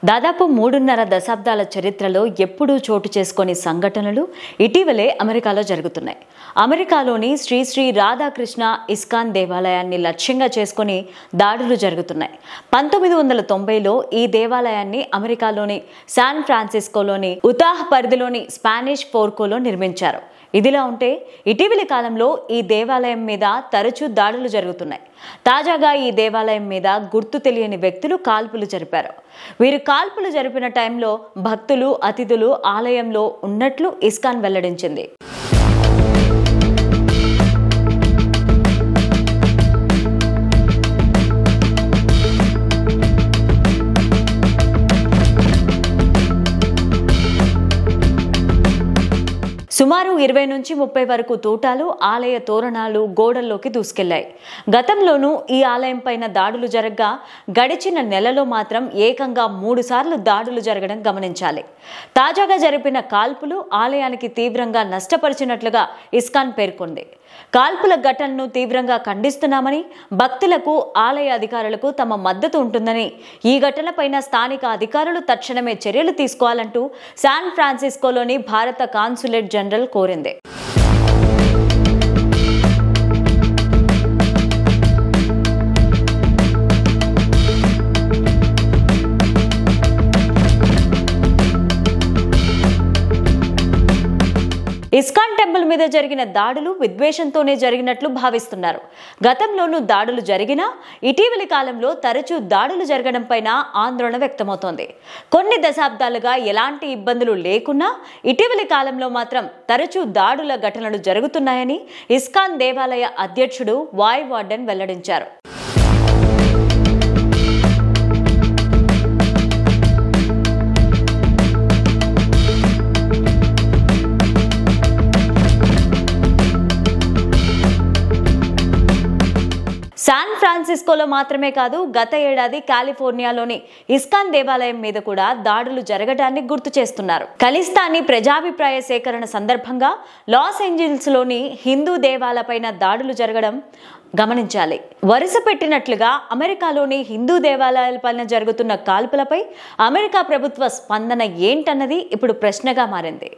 దాదాపు 3.5 దశాబ్దాల చరిత్రలో ఎప్పుడూ చోటు చేసుకొని సంఘటనలు ఇటీవలే అమెరికాలో జరుగుతున్నాయి. అమెరికాలోని శ్రీ శ్రీ రాధాకృష్ణ ఇస్కాన్ దేవాలయాన్ని లక్ష్యంగా చేసుకొని దాడులు జరుగుతున్నాయి. 1990లో ఈ దేవాలయాన్ని అమెరికాలోని శాన్ ఫ్రాన్సిస్కోలోని ఉతాహ్ పరిధిలోని స్పానిష్ ఫోర్కోలో నిర్మించారు. ఇదిలా ఉంటే ఇటీవలి కాలంలో ఈ దేవాలయం మీద తరచూ దాడులు జరుగుతున్నాయి. తాజాగా ఈ దేవాలయం మీద గుర్తు తెలియని వ్యక్తులు కాల్పులు జరిపారు. వీరు కాల్పులు జరిపిన టైంలో భక్తులు, అతిథులు ఆలయంలో ఉన్నట్లు ఇస్కాన్ వెల్లడించింది. సుమారు 20 నుంచి 30 వరకు తూటాలు ఆలయ తోరణాలు గోడల్లోకి దూసుకెళ్లాయి. గతంలోనూ ఈ ఆలయం పైన దాడులు జరగ్గా గడిచిన నెలలో మాత్రం ఏకంగా 3 సార్లు దాడులు జరగడం గమనించాలి. తాజాగా జరిపిన కాల్పులు ఆలయానికి తీవ్రంగా నష్టపరిచినట్లుగా ఇస్కాన్ పేర్కొంది. కాల్పుల ఘటనను తీవ్రంగా ఖండిస్తున్నామని, భక్తులకు ఆలయ అధికారులకు తమ మద్దతు ఉంటుందని, ఈ ఘటనపైన స్థానిక అధికారులు తక్షణమే చర్యలు తీసుకోవాలంటూ శాన్ ఫ్రాన్సిస్కోలోని భారత కాన్సులేట్ జనరల్ కోరింది. ఇస్కాన్ టెంపుల్ మీద జరిగిన దాడులు విద్వేషంతోనే జరిగినట్లు భావిస్తున్నారు. గతంలోనూ దాడులు జరిగినా ఇటీవలి కాలంలో తరచూ దాడులు జరగడం పైన ఆందోళన వ్యక్తమవుతోంది. కొన్ని దశాబ్దాలుగా ఎలాంటి ఇబ్బందులు లేకున్నా ఇటీవలి కాలంలో మాత్రం తరచూ దాడుల ఘటనలు జరుగుతున్నాయని ఇస్కాన్ దేవాలయ అధ్యక్షుడు వాయ్ వార్డెన్ వెల్లడించారు. శాన్ ఫ్రాన్సిస్కోలో మాత్రమే కాదు, గత ఏడాది కాలిఫోర్నియాలోని ఇస్కాన్ దేవాలయం మీద కూడా దాడులు జరగడాన్ని గుర్తు చేస్తున్నారు. ఖలిస్తానీ ప్రజాభిప్రాయ సేకరణ సందర్భంగా లాస్ ఏంజల్స్లోని హిందూ దేవాలయాలపైన దాడులు జరగడం గమనించాలి. వరుస పెట్టినట్లుగా అమెరికాలోని హిందూ దేవాలయాలపైన జరుగుతున్న కాల్పులపై అమెరికా ప్రభుత్వ స్పందన ఏంటన్నది ఇప్పుడు ప్రశ్నగా మారింది.